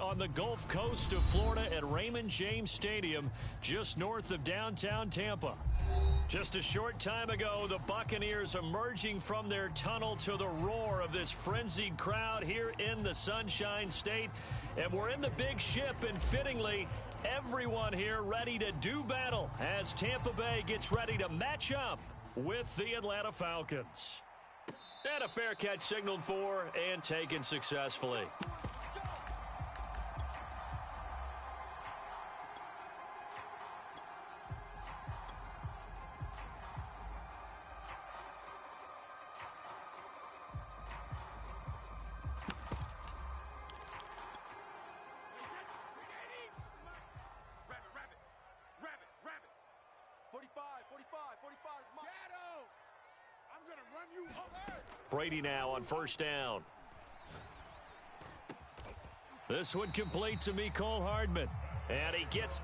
On the Gulf Coast of Florida at Raymond James Stadium, just north of downtown Tampa. Just a short time ago, the Buccaneers emerging from their tunnel to the roar of this frenzied crowd here in the Sunshine State. And we're in the big ship, and fittingly, everyone here ready to do battle as Tampa Bay gets ready to match up with the Atlanta Falcons. And a fair catch signaled for and taken successfully. Brady now on first down. This one complete to Mecole Hardman. And he gets...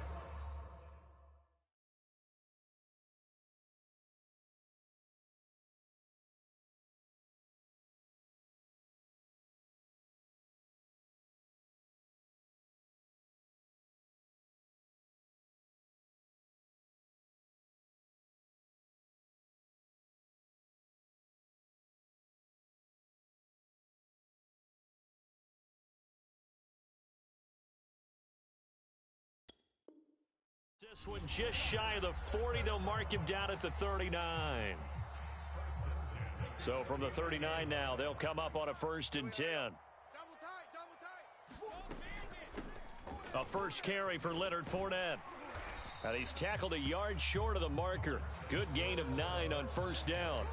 This one just shy of the 40. They'll mark him down at the 39. So from the 39 now, they'll come up on a 1st and 10. A first carry for Leonard Fournette. And he's tackled a yard short of the marker. Good gain of 9 on first down.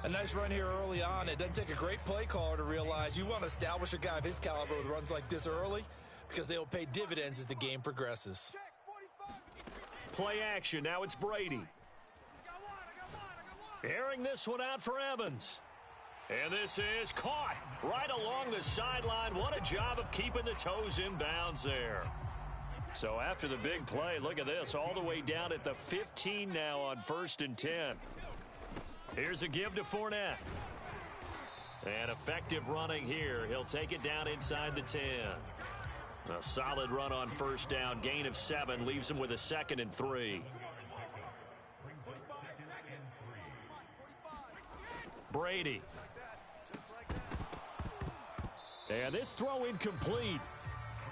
A nice run here early on. It doesn't take a great play caller to realize you want to establish a guy of his caliber with runs like this early because they will pay dividends as the game progresses. Play action. Now it's Brady. Airing this one out for Evans. And this is caught right along the sideline. What a job of keeping the toes in bounds there. So after the big play, look at this. All the way down at the 15 now on 1st and 10. Here's a give to Fournette. And effective running here. He'll take it down inside the 10. A solid run on first down. Gain of 7 leaves him with a 2nd and 3. Brady. And this throw incomplete.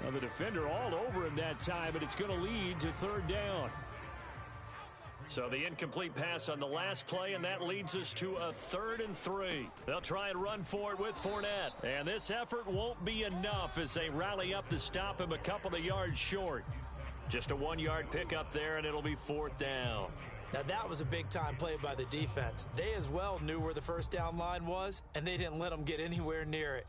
Now the defender all over him that time, but it's going to lead to 3rd down. So the incomplete pass on the last play, and that leads us to a 3rd and 3. They'll try and run for it with Fournette. And this effort won't be enough as they rally up to stop him a couple of yards short. Just a 1-yard pickup there, and it'll be 4th down. Now that was a big-time play by the defense. They as well knew where the first down line was, and they didn't let them get anywhere near it.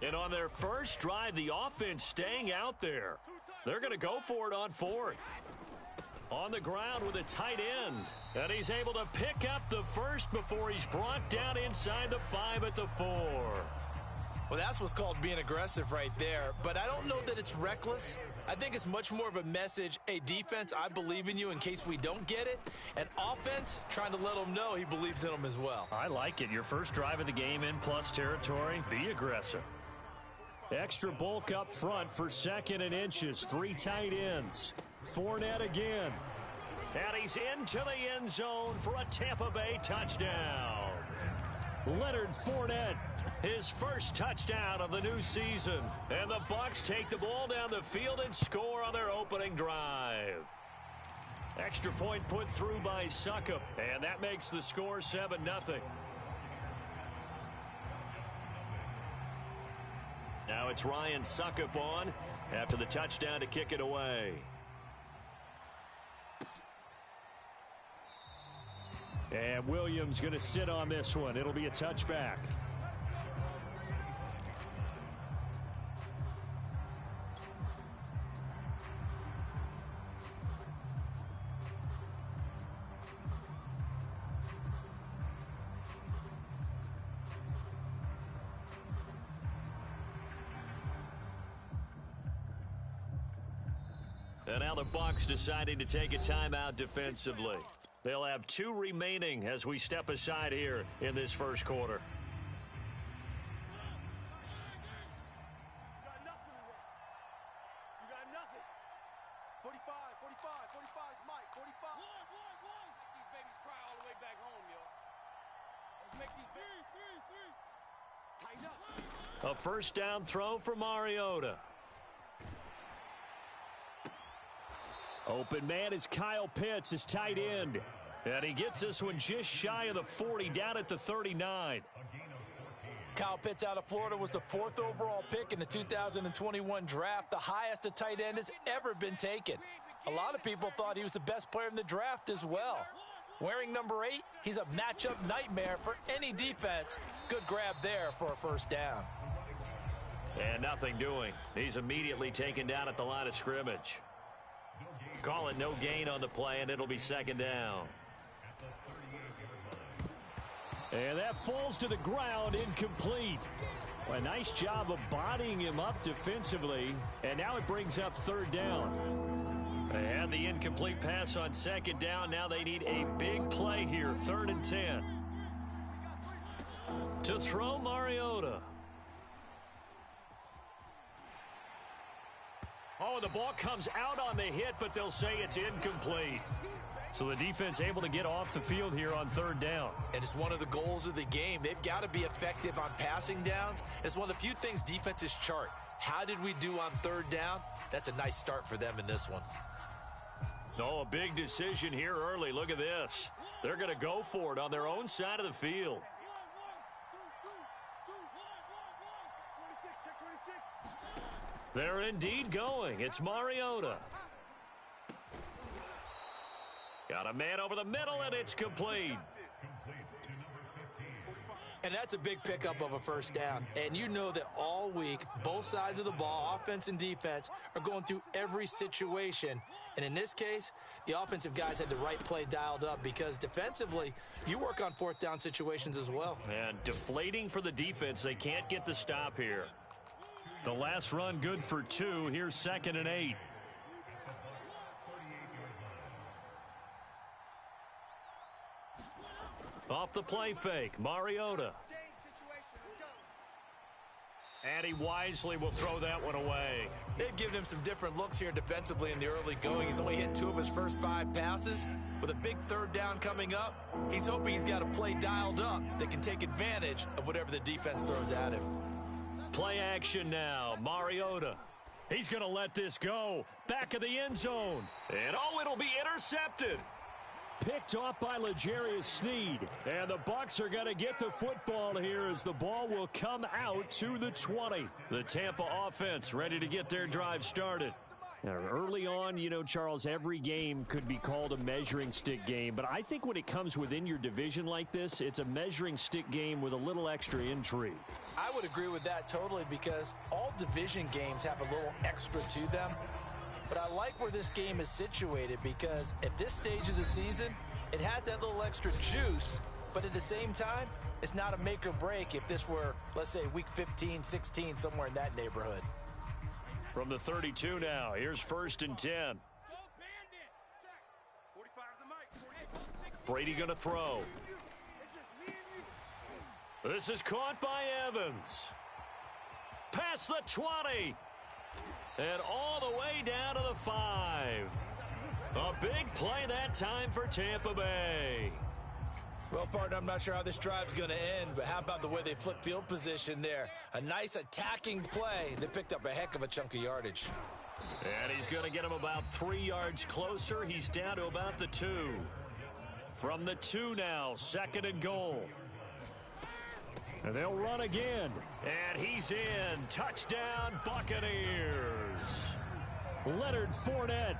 And on their first drive, the offense staying out there. They're going to go for it on 4th. On the ground with a tight end. And he's able to pick up the first before he's brought down inside the 5 at the 4. Well, that's what's called being aggressive right there. But I don't know that it's reckless. I think it's much more of a message. Hey, defense, I believe in you in case we don't get it. And offense, trying to let them know he believes in them as well. I like it. Your first drive of the game in plus territory. Be aggressive. Extra bulk up front for 2nd and inches. 3 tight ends. Fournette again. And he's into the end zone for a Tampa Bay touchdown. Leonard Fournette, his first touchdown of the new season. And the Bucs take the ball down the field and score on their opening drive. Extra point put through by Succop. And that makes the score 7-0. Now it's Ryan Succop on after the touchdown to kick it away. And Williams going to sit on this one. It'll be a touchback. And now the Bucs deciding to take a timeout defensively. They'll have 2 remaining as we step aside here in this first quarter. A first down throw for Mariota. Open man is Kyle Pitts, his tight end. And he gets this one just shy of the 40, down at the 39. Kyle Pitts out of Florida was the 4th overall pick in the 2021 draft, the highest a tight end has ever been taken. A lot of people thought he was the best player in the draft as well. Wearing number 8, he's a matchup nightmare for any defense. Good grab there for a first down. And nothing doing. He's immediately taken down at the line of scrimmage. Call it no gain on the play, and it'll be second down. And that falls to the ground, incomplete. A nice job of bodying him up defensively, and now it brings up third down. They had the incomplete pass on second down. Now they need a big play here, 3rd and 10. To throw, Mariota. Oh, the ball comes out on the hit, but they'll say it's incomplete. So the defense able to get off the field here on third down. And it's one of the goals of the game. They've got to be effective on passing downs. It's one of the few things defenses chart. How did we do on third down? That's a nice start for them in this one. Oh, a big decision here early. Look at this. They're going to go for it on their own side of the field. They're indeed going. It's Mariota. Got a man over the middle, and it's complete. And that's a big pickup of a first down. And you know that all week, both sides of the ball, offense and defense, are going through every situation. And in this case, the offensive guys had the right play dialed up because defensively, you work on fourth down situations as well. And deflating for the defense. They can't get the stop here. The last run good for 2. Here's 2nd and 8. Off the play fake, Mariota. And he wisely will throw that one away. They've given him some different looks here defensively in the early going. He's only hit 2 of his first 5 passes. With a big third down coming up, he's hoping he's got a play dialed up that can take advantage of whatever the defense throws at him. Play action now, Mariota. He's going to let this go. Back of the end zone. And oh, it'll be intercepted. Picked off by L'Jarius Sneed. And the Bucs are going to get the football here as the ball will come out to the 20. The Tampa offense ready to get their drive started. Now, early on, you know, Charles, every game could be called a measuring stick game. But I think when it comes within your division like this, it's a measuring stick game with a little extra intrigue. I would agree with that totally because all division games have a little extra to them. But I like where this game is situated because at this stage of the season, it has that little extra juice, but at the same time, it's not a make or break if this were, let's say, week 15, 16, somewhere in that neighborhood. From the 32 now, here's 1st and 10. Brady going to throw. This is caught by Evans. Past the 20. And all the way down to the 5. A big play that time for Tampa Bay. Well, partner, I'm not sure how this drive's going to end, but how about the way they flip field position there? A nice attacking play. They picked up a heck of a chunk of yardage. And he's going to get him about 3 yards closer. He's down to about the 2. From the 2 now, 2nd and goal. And they'll run again. And he's in. Touchdown, Buccaneers. Leonard Fournette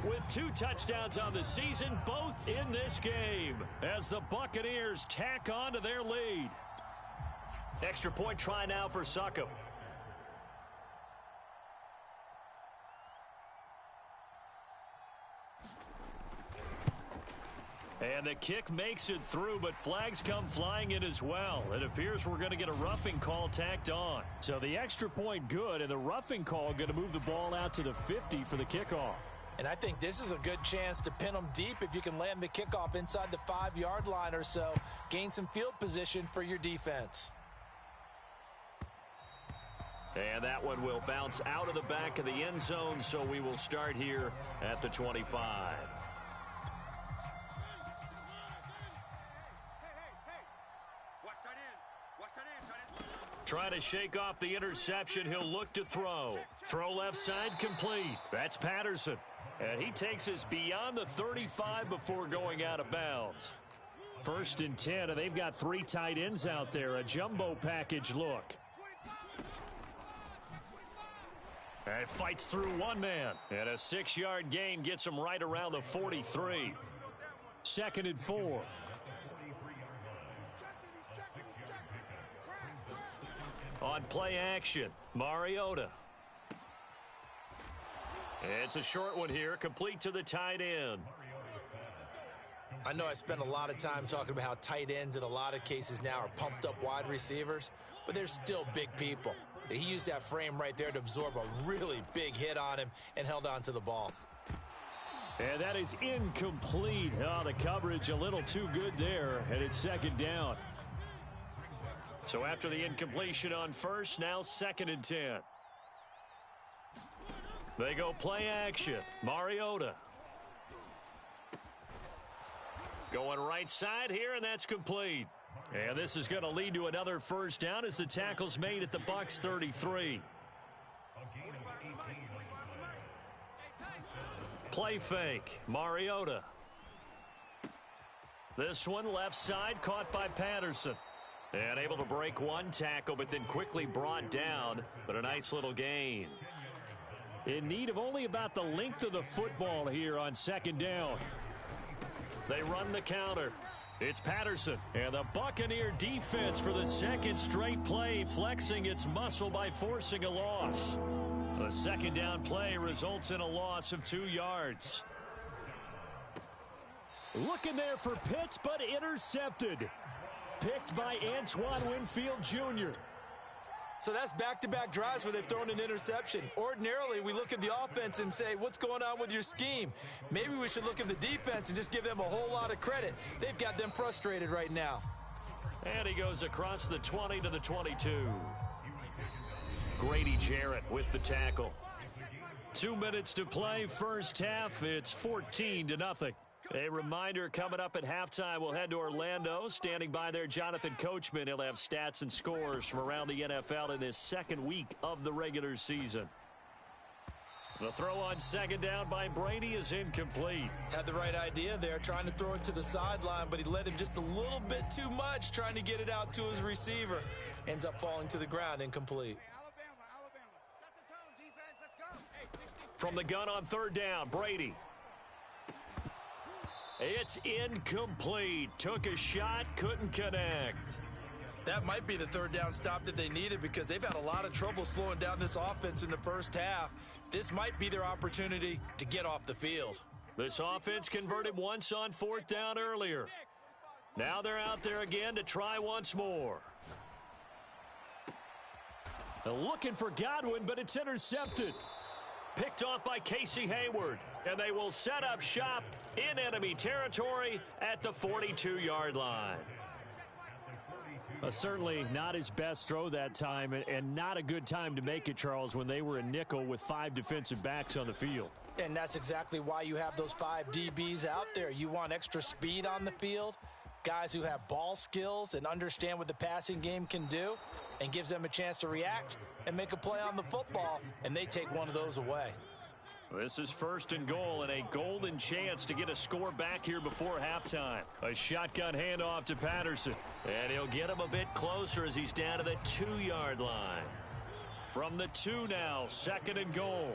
with 2 touchdowns on the season, both in this game, as the Buccaneers tack on to their lead. Extra point try now for Succop. And the kick makes it through, but flags come flying in as well. It appears we're going to get a roughing call tacked on. So the extra point good, and the roughing call going to move the ball out to the 50 for the kickoff. And I think this is a good chance to pin them deep if you can land the kickoff inside the 5-yard line or so. Gain some field position for your defense. And that one will bounce out of the back of the end zone, so we will start here at the 25. Trying to shake off the interception, he'll look to throw. Throw left side complete. That's Patterson. And he takes us beyond the 35 before going out of bounds. 1st and 10, and they've got 3 tight ends out there. A jumbo package look. And fights through one man. And a 6-yard gain gets him right around the 43. 2nd and 4. On play action, Mariota. It's a short one here, complete to the tight end. I know I spent a lot of time talking about how tight ends in a lot of cases now are pumped up wide receivers, but they're still big people. He used that frame right there to absorb a really big hit on him and held on to the ball. And that is incomplete. Oh, the coverage a little too good there, and it's 2nd down. So after the incompletion on 1st, now 2nd and 10. They go play action. Mariota. Going right side here, and that's complete. And this is going to lead to another 1st down as the tackle's made at the Bucs 33. Play fake. Mariota. This one left side caught by Patterson. And able to break one tackle, but then quickly brought down. But a nice little gain. In need of only about the length of the football here on 2nd down. They run the counter. It's Patterson. And the Buccaneer defense for the 2nd straight play, flexing its muscle by forcing a loss. The 2nd down play results in a loss of 2 yards. Looking there for Pitts, but intercepted. Picked by Antoine Winfield Jr. So that's back-to-back drives where they've thrown an interception. Ordinarily, we look at the offense and say, what's going on with your scheme? Maybe we should look at the defense and just give them a whole lot of credit. They've got them frustrated right now. And he goes across the 20 to the 22. Grady Jarrett with the tackle. 2 minutes to play, 1st half. It's 14-0. A reminder, coming up at halftime, we'll head to Orlando. Standing by there, Jonathan Coachman. He'll have stats and scores from around the NFL in this 2nd week of the regular season. The throw on 2nd down by Brady is incomplete. Had the right idea there, trying to throw it to the sideline, but he led him just a little bit too much, trying to get it out to his receiver. Ends up falling to the ground, incomplete. Set the tone, defense, let's go. From the gun on 3rd down, Brady. It's incomplete. Took a shot, couldn't connect. That might be the 3rd down stop that they needed because they've had a lot of trouble slowing down this offense in the 1st half. This might be their opportunity to get off the field. This offense converted once on 4th down earlier. Now they're out there again to try once more. They're looking for Godwin, but it's intercepted. Picked off by Casey Hayward. And they will set up shop in enemy territory at the 42-yard line. Certainly not his best throw that time, and not a good time to make it, Charles, when they were in nickel with 5 defensive backs on the field. And that's exactly why you have those 5 DBs out there. You want extra speed on the field, guys who have ball skills and understand what the passing game can do, and gives them a chance to react and make a play on the football, and they take one of those away. This is 1st and goal, and a golden chance to get a score back here before halftime. A shotgun handoff to Patterson. And he'll get him a bit closer as he's down to the 2-yard line. From the 2 now, 2nd and goal.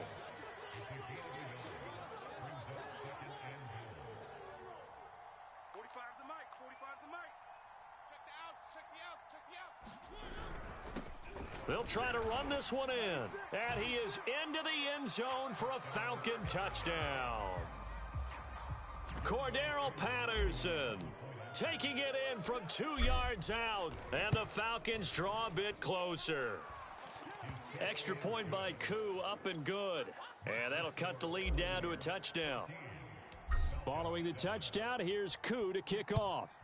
They'll try to run this one in. And he is into the end zone for a Falcon touchdown. Cordero Patterson taking it in from 2 yards out. And the Falcons draw a bit closer. Extra point by Koo, up and good. And that'll cut the lead down to a touchdown. Following the touchdown, here's Koo to kick off.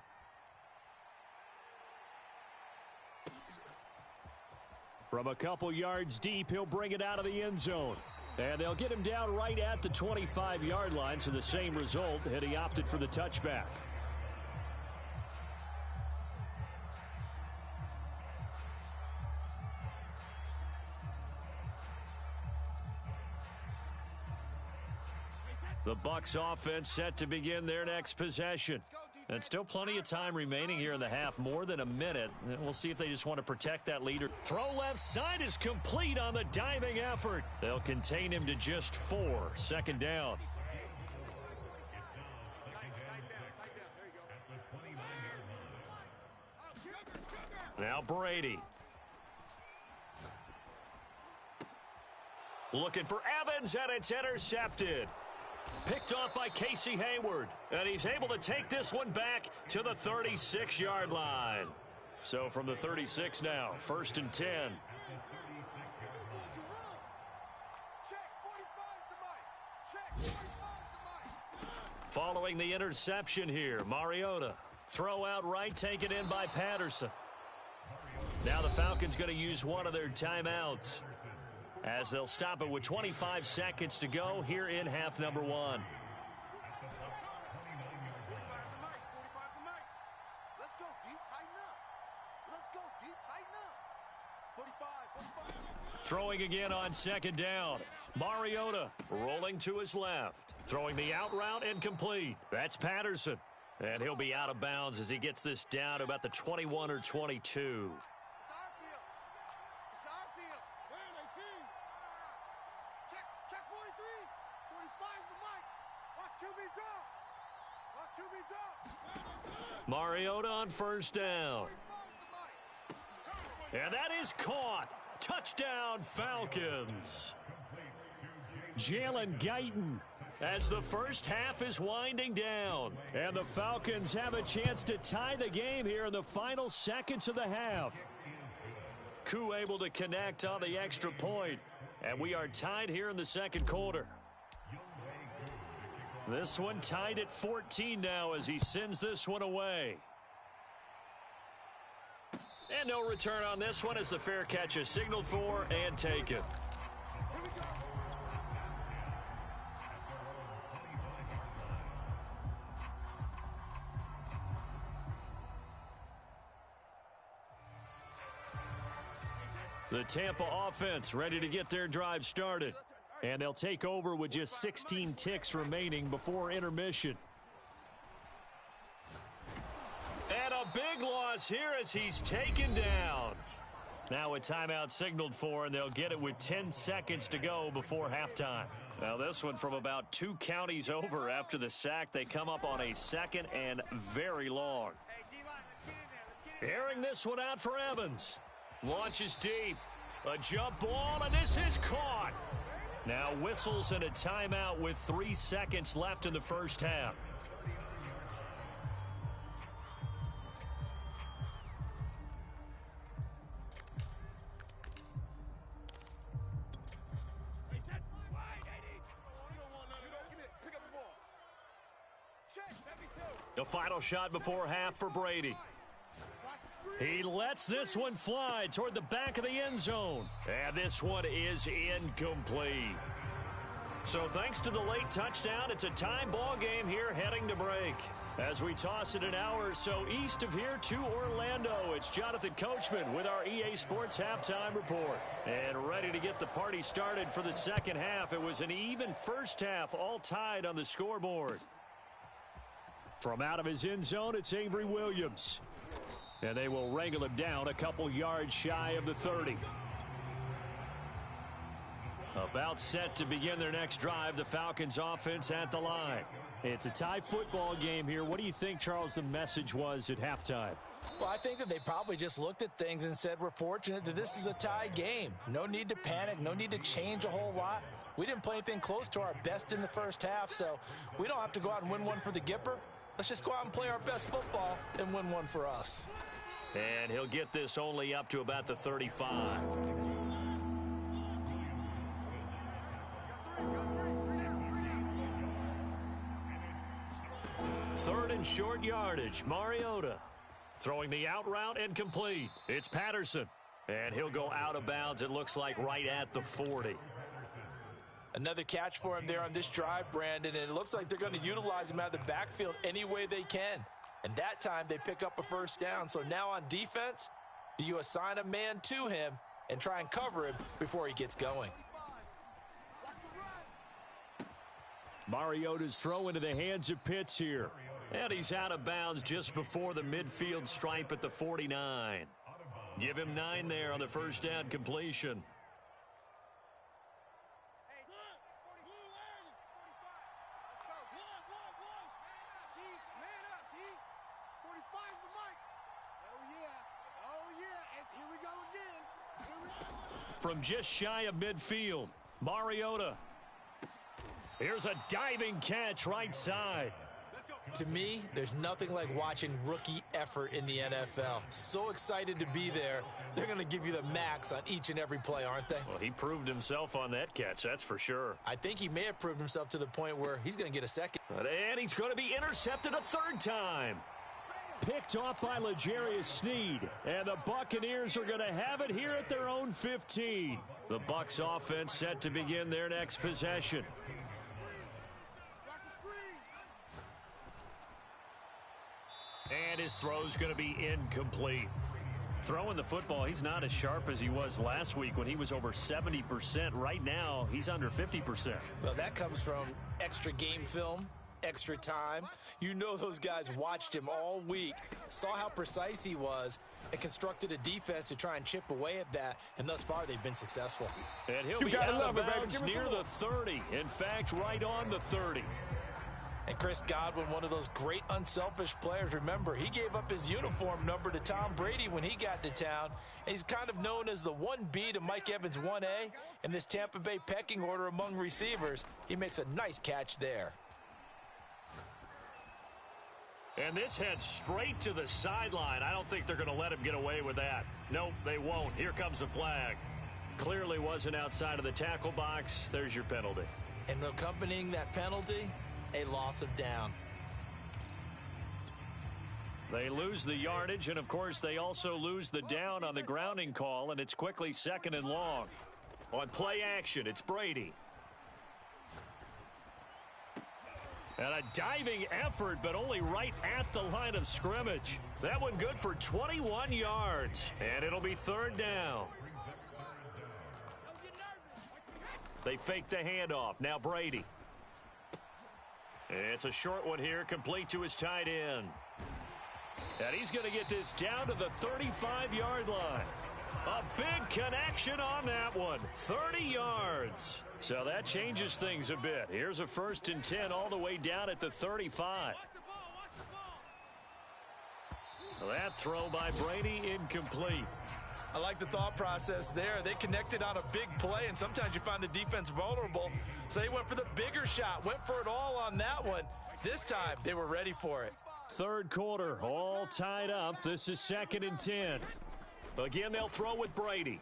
From a couple yards deep, he'll bring it out of the end zone. And they'll get him down right at the 25-yard line, so the same result, and he opted for the touchback. The Bucs offense set to begin their next possession. And still plenty of time remaining here in the half, more than a minute. We'll see if they just want to protect that leader. Throw left side is complete on the diving effort. They'll contain him to just 4. Second down. Now Brady. Looking for Evans, and it's intercepted. Picked off by Casey Hayward. And he's able to take this one back to the 36-yard line. So from the 36 now, 1st and 10. Following the interception here, Mariota. Throw out right, taken in by Patterson. Now the Falcons going to use one of their timeouts, as they'll stop it with 25 seconds to go here in half number 1. Throwing again on second down. Mariota rolling to his left. Throwing the out route incomplete. That's Patterson. And he'll be out of bounds as he gets this down to about the 21 or 22. Mariota on first down. And that is caught. Touchdown, Falcons. Jalen Guyton, as the first half is winding down. And the Falcons have a chance to tie the game here in the final seconds of the half. Koo able to connect on the extra point. And we are tied here in the second quarter. This one tied at 14 now as he sends this one away. And no return on this one as the fair catch is signaled for and taken. The Tampa offense ready to get their drive started. And they'll take over with just 16 ticks remaining before intermission. And a big loss here as he's taken down. Now a timeout signaled for, and they'll get it with 10 seconds to go before halftime. Now this one from about 2 counties over after the sack. They come up on a second and very long. Airing this one out for Evans. Launches deep. A jump ball, and this is caught. Now whistles and a timeout with 3 seconds left in the first half. The final shot before half for Brady. He lets this one fly toward the back of the end zone. And this one is incomplete. So thanks to the late touchdown, it's a time ball game here heading to break. As we toss it an hour or so east of here to Orlando, it's Jonathan Coachman with our EA Sports Halftime Report. And ready to get the party started for the second half. It was an even first half, all tied on the scoreboard. From out of his end zone, it's Avery Williams. And they will wrangle him down a couple yards shy of the 30. About set to begin their next drive, the Falcons offense at the line. It's a tie football game here. What do you think, Charles, the message was at halftime? Well, I think that they probably just looked at things and said, we're fortunate that this is a tie game. No need to panic, no need to change a whole lot. We didn't play anything close to our best in the first half, so we don't have to go out and win one for the Gipper. Let's just go out and play our best football and win one for us. And he'll get this only up to about the 35. Third and short yardage. Mariota throwing the out route and complete. It's Patterson. And he'll go out of bounds, it looks like, right at the 40. Another catch for him there on this drive, Brandon, and it looks like they're going to utilize him out of the backfield any way they can. And that time they pick up a first down. So now on defense, do you assign a man to him and try and cover him before he gets going? Mariota's throw into the hands of Pitts here. And he's out of bounds just before the midfield stripe at the 49. Give him 9 there on the first down completion. From just shy of midfield, Mariota. Here's a diving catch right side. To me, there's nothing like watching rookie effort in the NFL. So excited to be there. They're going to give you the max on each and every play, aren't they? Well, he proved himself on that catch, that's for sure. I think he may have proved himself to the point where he's going to get a second. And he's going to be intercepted a third time. Picked off by L'Jarius Sneed. And the Buccaneers are going to have it here at their own 15. The Bucs offense set to begin their next possession. And his throw's going to be incomplete. Throwing the football, he's not as sharp as he was last week when he was over 70%. Right now, he's under 50%. Well, that comes from extra game film, extra time. You know those guys watched him all week, saw how precise he was, and constructed a defense to try and chip away at that, and thus far they've been successful. And he'll be out of bounds near the 30. In fact, right on the 30. And Chris Godwin, one of those great unselfish players. Remember, he gave up his uniform number to Tom Brady when he got to town. And he's kind of known as the 1B to Mike Evans 1A in this Tampa Bay pecking order among receivers. He makes a nice catch there. And this heads straight to the sideline. I don't think they're going to let him get away with that. Nope, they won't. Here comes the flag. Clearly wasn't outside of the tackle box. There's your penalty. And accompanying that penalty, a loss of down. They lose the yardage, and of course they also lose the down on the grounding call, and it's quickly 2nd and long. On play action, it's Brady. And a diving effort, but only right at the line of scrimmage. That one good for 21 yards, and it'll be 3rd down. They fake the handoff. Now Brady. It's a short one here, complete to his tight end. And he's going to get this down to the 35-yard line. A big connection on that one. 30 yards. So that changes things a bit. Here's a 1st and 10 all the way down at the 35. That throw by Brady incomplete. I like the thought process there. They connected on a big play, and sometimes you find the defense vulnerable. So they went for the bigger shot, went for it all on that one. This time, they were ready for it. 3rd quarter, all tied up. This is 2nd and 10. Again, they'll throw with Brady.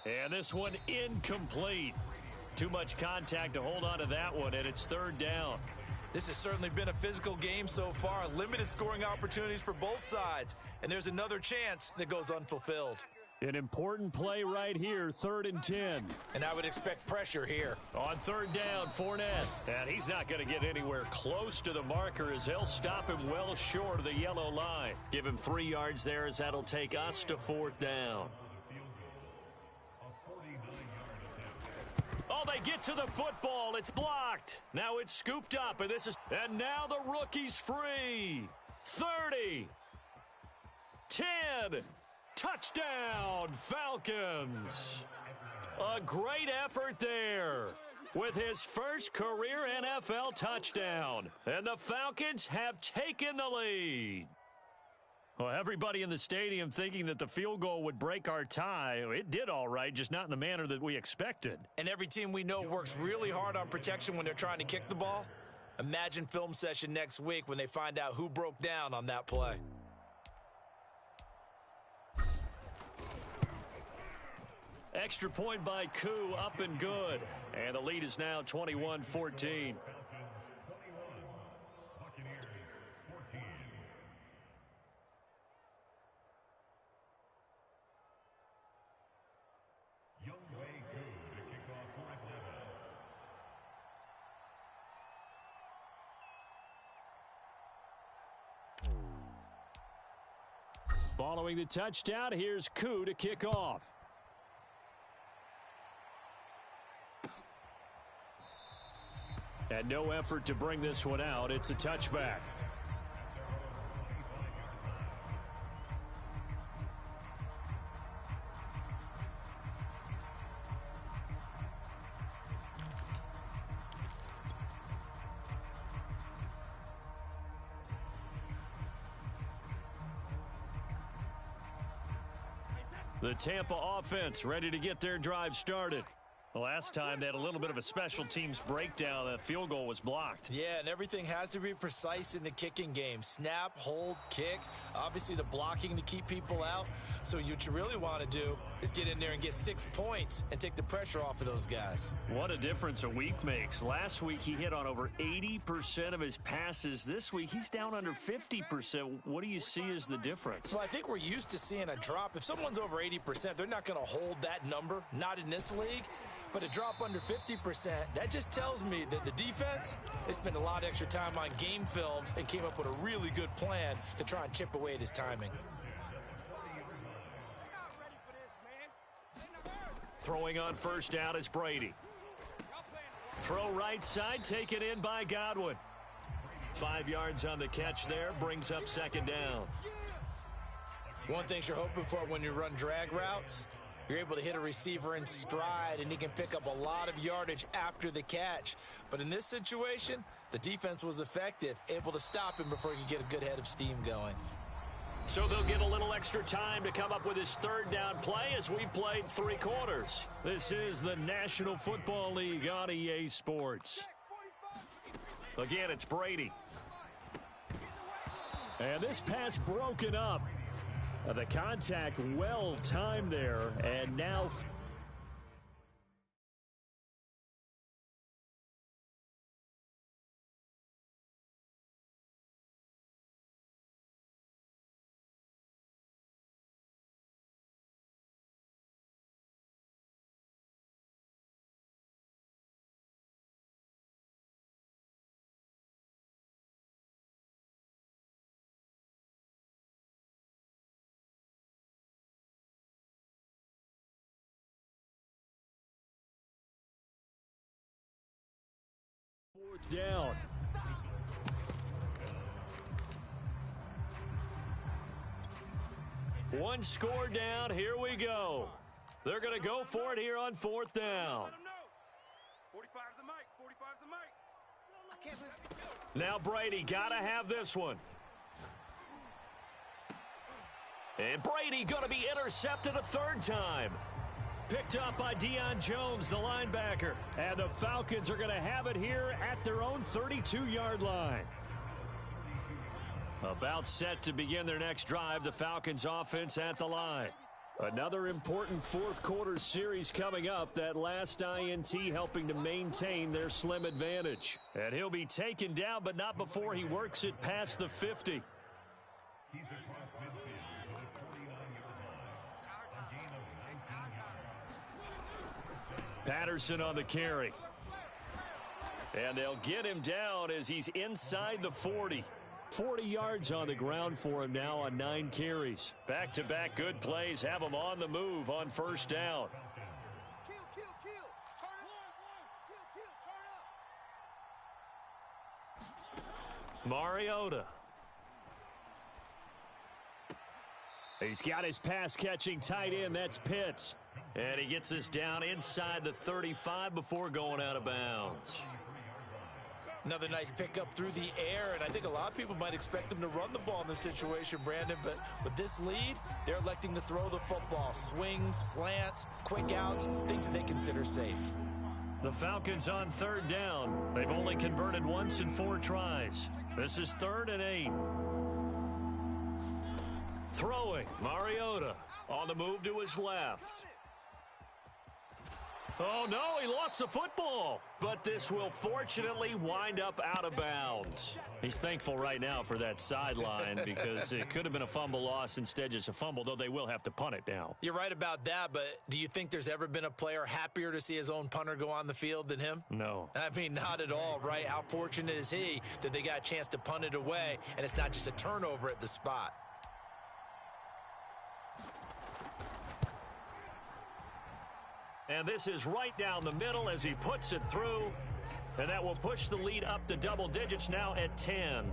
And this one incomplete. Too much contact to hold on to that one, and it's 3rd down. This has certainly been a physical game so far. Limited scoring opportunities for both sides. And there's another chance that goes unfulfilled. An important play right here, 3rd and 10. And I would expect pressure here. On 3rd down, Fournette. And he's not going to get anywhere close to the marker as they'll stop him well short of the yellow line. Give him 3 yards there as that'll take us to 4th down. Oh, they get to the football. It's blocked. Now it's scooped up, and now the rookie's free. 30. 10. Touchdown, Falcons. A great effort there with his first career NFL touchdown. And the Falcons have taken the lead. Well, everybody in the stadium thinking that the field goal would break our tie. It did all right, just not in the manner that we expected. And every team we know works really hard on protection when they're trying to kick the ball. Imagine film session next week when they find out who broke down on that play. Extra point by Koo, up and good. And the lead is now 21-14. Following the touchdown, here's Koo to kick off. And no effort to bring this one out. It's a touchback. The Tampa offense ready to get their drive started. The last time they had a little bit of a special teams breakdown. That field goal was blocked. Yeah, and everything has to be precise in the kicking game. Snap, hold, kick. Obviously the blocking to keep people out. So what you really want to do is get in there and get 6 points and take the pressure off of those guys. What a difference a week makes. Last week he hit on over 80% of his passes. This week he's down under 50%. What do you see as the difference? Well, I think we're used to seeing a drop. If someone's over 80%, they're not going to hold that number. Not in this league. But a drop under 50%, that just tells me that the defense, they spent a lot of extra time on game films and came up with a really good plan to try and chip away at his timing. Throwing on first down is Brady. Throw right side, taken in by Godwin. 5 yards on the catch there, brings up second down. One thing you're hoping for when you run drag routes, you're able to hit a receiver in stride, and he can pick up a lot of yardage after the catch. But in this situation, the defense was effective, able to stop him before he could get a good head of steam going. So they'll get a little extra time to come up with his third down play as we've played 3 quarters. This is the National Football League on EA Sports. Again, it's Brady. And this pass broken up. The contact well timed there, and now fourth down. One score down. Here we go. They're going to go for it here on fourth down. 45's the mic. 45's the mic. I can't believe Now Brady got to have this one. And Brady going to be intercepted a third time. Picked up by Deion Jones, the linebacker. And the Falcons are going to have it here at their own 32-yard line. About set to begin their next drive, the Falcons offense at the line. Another important fourth quarter series coming up. That last INT helping to maintain their slim advantage. And he'll be taken down, but not before he works it past the 50. Patterson on the carry. And they'll get him down as he's inside the 40. 40 yards on the ground for him now on 9 carries. Back-to-back good plays have him on the move on first down. kill. Turn up. Mariota. He's got his pass-catching tight end. That's Pitts. And he gets us down inside the 35 before going out of bounds. Another nice pickup through the air, and I think a lot of people might expect them to run the ball in this situation, Brandon, but with this lead, they're electing to throw the football. Swings, slants, quick outs, things that they consider safe. The Falcons on third down. They've only converted once in 4 tries. This is 3rd and 8. Throwing, Mariota on the move to his left. Oh, no, he lost the football. But this will fortunately wind up out of bounds. He's thankful right now for that sideline because it could have been a fumble loss, instead just a fumble, though they will have to punt it now. You're right about that, but do you think there's ever been a player happier to see his own punter go on the field than him? No. I mean, not at all, right? How fortunate is he that they got a chance to punt it away, and it's not just a turnover at the spot. And this is right down the middle as he puts it through. And that will push the lead up to double digits now at 10.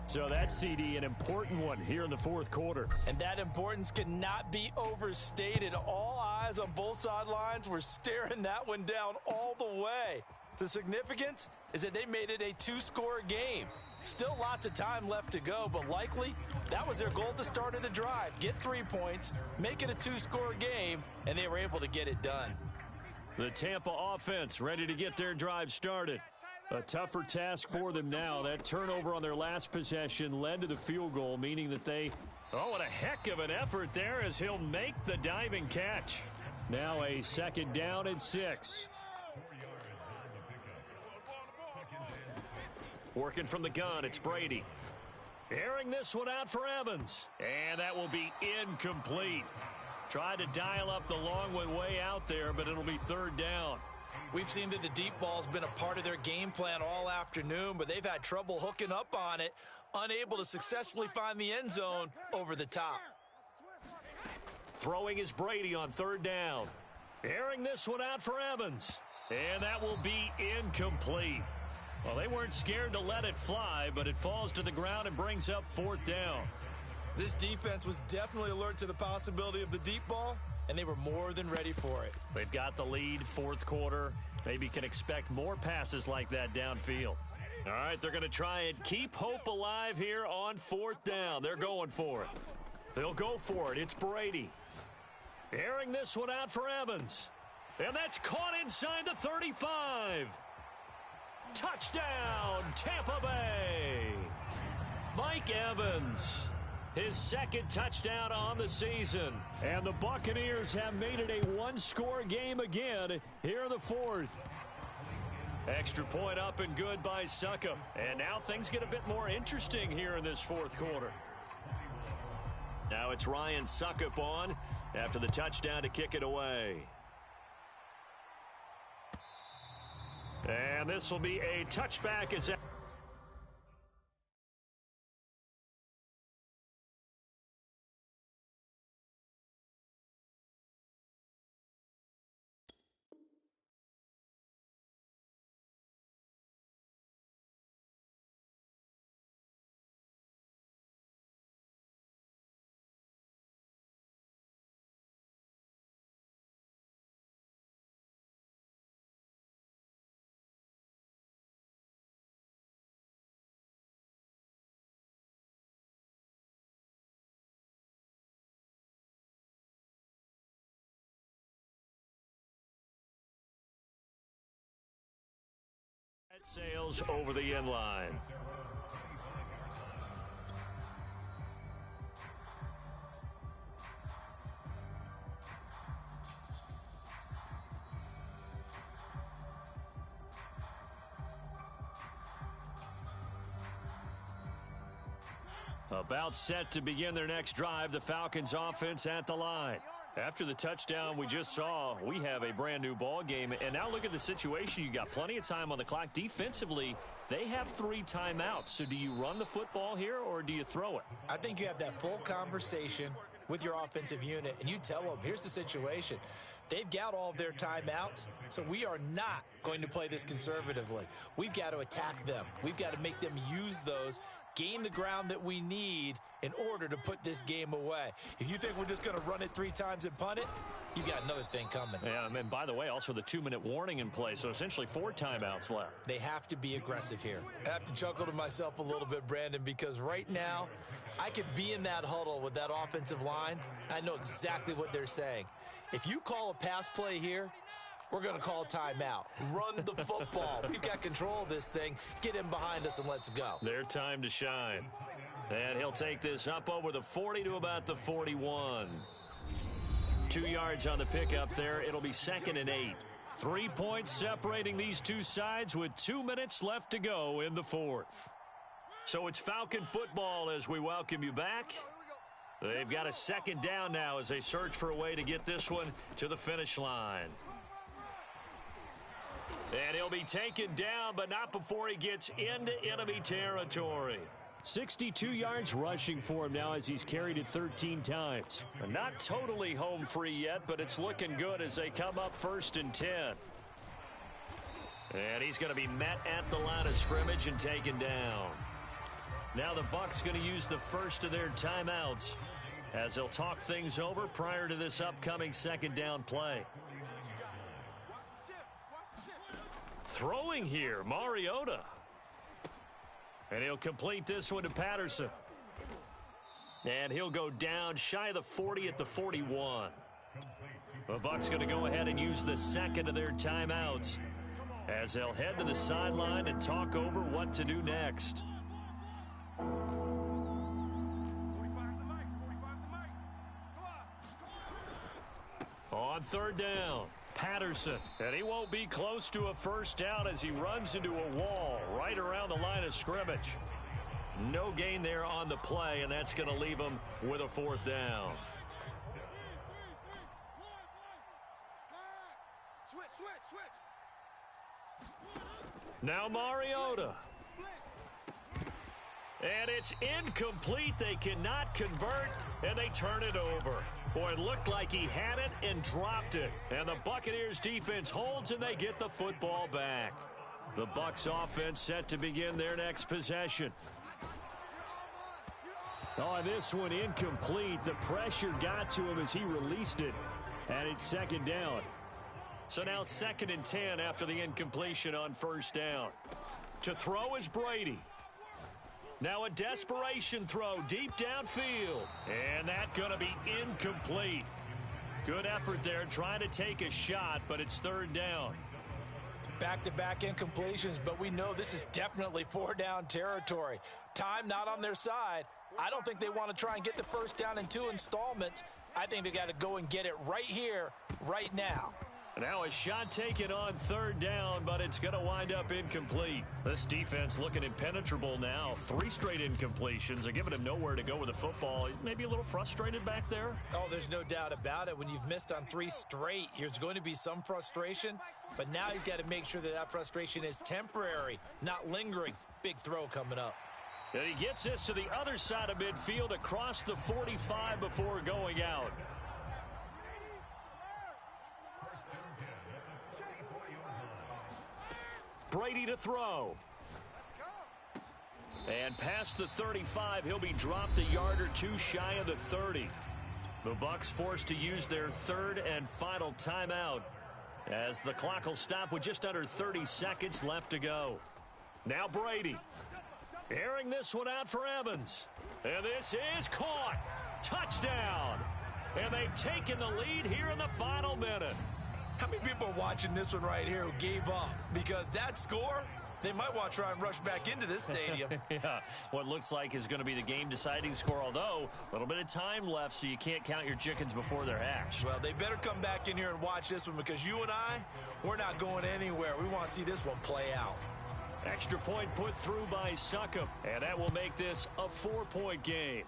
So that's, CD, an important one here in the fourth quarter. And that importance cannot be overstated. All eyes on both sidelines were staring that one down all the way. The significance is that they made it a two-score game. Still lots of time left to go, but likely that was their goal at the start of the drive. Get 3 points, make it a two-score game, and they were able to get it done. The Tampa offense ready to get their drive started. A tougher task for them now. That turnover on their last possession led to the field goal, meaning that they... Oh, what a heck of an effort there as he'll make the diving catch. Now a second down and 6. Working from the gun, it's Brady. Airing this one out for Evans. And that will be incomplete. Tried to dial up the long one way out there, but it'll be third down. We've seen that the deep ball's been a part of their game plan all afternoon, but they've had trouble hooking up on it, unable to successfully find the end zone over the top. Throwing is Brady on third down. Airing this one out for Evans. And that will be incomplete. Well, they weren't scared to let it fly, but it falls to the ground and brings up fourth down. This defense was definitely alert to the possibility of the deep ball, and they were more than ready for it. They've got the lead, fourth quarter. Maybe can expect more passes like that downfield. All right, they're going to try and keep hope alive here on fourth down. They're going for it. They'll go for it. It's Brady. Airing this one out for Evans. And that's caught inside the 35. Touchdown, Tampa Bay. Mike Evans. His second touchdown on the season. And the Buccaneers have made it a one-score game again here in the fourth. Extra point up and good by Succop. And now things get a bit more interesting here in this fourth quarter. Now it's Ryan Succop on after the touchdown to kick it away. And this will be a touchback as sails over the end line. About set to begin their next drive, the Falcons offense at the line. After the touchdown we just saw, we have a brand new ball game. And now look at the situation. You got plenty of time on the clock. Defensively, they have 3 timeouts. So do you run the football here or do you throw it? I think you have that full conversation with your offensive unit, and you tell them, here's the situation. They've got all of their timeouts, so we are not going to play this conservatively. We've got to attack them. We've got to make them use those, gain the ground that we need in order to put this game away. If you think we're just going to run it 3 times and punt it, you got another thing coming. Yeah, and by the way, also the 2-minute warning in play, so essentially 4 timeouts left. They have to be aggressive here. I have to chuckle to myself a little bit, Brandon, because right now I could be in that huddle with that offensive line. I know exactly what they're saying. If you call a pass play here, we're going to call timeout. Run the football. We've got control of this thing. Get in behind us and let's go. Their time to shine. And he'll take this up over the 40 to about the 41. 2 yards on the pickup there. It'll be 2nd and 8. 3 points separating these two sides with 2 minutes left to go in the fourth. So it's Falcon football as we welcome you back. They've got a second down now as they search for a way to get this one to the finish line. And he'll be taken down, but not before he gets into enemy territory. 62 yards rushing for him now as he's carried it 13 times. Not totally home free yet, but it's looking good as they come up 1st and 10. And he's going to be met at the line of scrimmage and taken down. Now the Bucs going to use the first of their timeouts as they'll talk things over prior to this upcoming second down play. Throwing here, Mariota. And he'll complete this one to Patterson. And he'll go down shy of the 40 at the 41. The Bucs going to go ahead and use the second of their timeouts as they'll head to the sideline and talk over what to do next. On third down, Patterson. And he won't be close to a first down as he runs into a wall right around the line of scrimmage. No gain there on the play, and that's going to leave him with a fourth down. Now Mariota. And it's incomplete. They cannot convert, and they turn it over. Boy, it looked like he had it and dropped it. And the Buccaneers defense holds, and they get the football back. The Bucs offense set to begin their next possession. Oh, this one incomplete. The pressure got to him as he released it, and it's second down. So now 2nd and 10 after the incompletion on first down. To throw is Brady. Now a desperation throw deep downfield. And that's going to be incomplete. Good effort there trying to take a shot, but it's third down. Back-to-back incompletions, but we know this is definitely four-down territory. Time not on their side. I don't think they want to try and get the first down in 2 installments. I think they got to go and get it right here, right now. Now a shot taken on third down, but it's going to wind up incomplete. This defense looking impenetrable now. 3 straight incompletions are giving him nowhere to go with the football. Maybe a little frustrated back there. Oh, there's no doubt about it. When you've missed on 3 straight, there's going to be some frustration. But now he's got to make sure that that frustration is temporary, not lingering. Big throw coming up. And he gets this to the other side of midfield across the 45 before going out. Brady to throw. And past the 35, he'll be dropped a yard or 2 shy of the 30. The Bucs forced to use their 3rd and final timeout as the clock will stop with just under 30 seconds left to go. Now Brady. Airing this one out for Evans. And this is caught. Touchdown. And they've taken the lead here in the final minute. How many people are watching this one right here who gave up? Because that score, they might want to try and rush back into this stadium. Yeah, what looks like is going to be the game-deciding score, although a little bit of time left, so you can't count your chickens before they're hatched. Well, they better come back in here and watch this one because you and I, we're not going anywhere. We want to see this one play out. Extra point put through by Succop, and that will make this a 4-point game.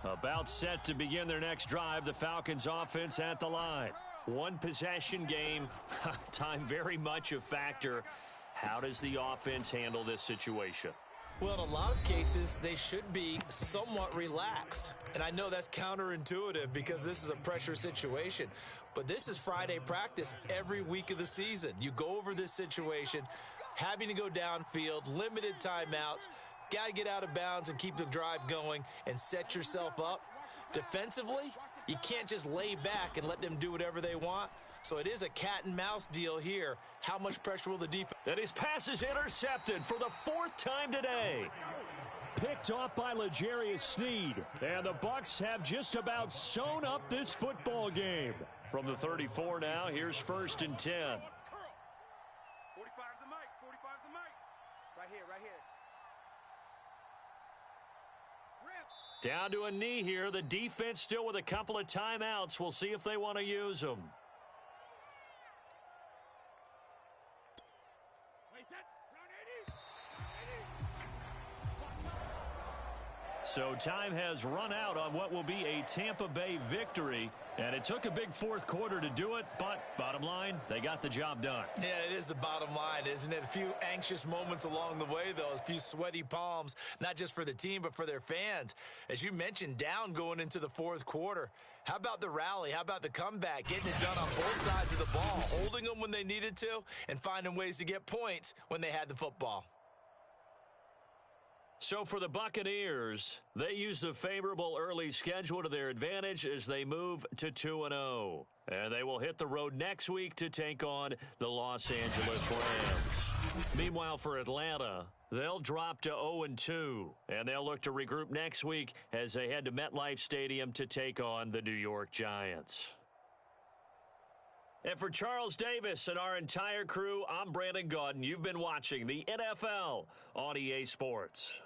About set to begin their next drive, the Falcons offense at the line. 1 possession game. Time very much a factor. How does the offense handle this situation? Well, in a lot of cases, they should be somewhat relaxed. And I know that's counterintuitive because this is a pressure situation. But this is Friday practice every week of the season. You go over this situation, having to go downfield, limited timeouts, got to get out of bounds and keep the drive going and set yourself up. Defensively, you can't just lay back and let them do whatever they want. So it is a cat and mouse deal here. How much pressure will the defense? And his pass is intercepted for the 4th time today. Picked off by L'Jarius Sneed. And the Bucs have just about sewn up this football game. From the 34 now, here's 1st and 10. 45's the mic. 45's the mic. Right here, right here. Down to a knee here. The defense still with a couple of timeouts. We'll see if they want to use them. So time has run out on what will be a Tampa Bay victory, and it took a big fourth quarter to do it, but bottom line, they got the job done. Yeah, it is the bottom line, isn't it? A few anxious moments along the way, though, a few sweaty palms, not just for the team, but for their fans. As you mentioned, down going into the fourth quarter. How about the rally? How about the comeback? Getting it done on both sides of the ball, holding them when they needed to, and finding ways to get points when they had the football. So for the Buccaneers, they used a favorable early schedule to their advantage as they move to 2-0. And they will hit the road next week to take on the Los Angeles Rams. Meanwhile, for Atlanta, they'll drop to 0-2. And they'll look to regroup next week as they head to MetLife Stadium to take on the New York Giants. And for Charles Davis and our entire crew, I'm Brandon Gaudin. You've been watching the NFL on EA Sports.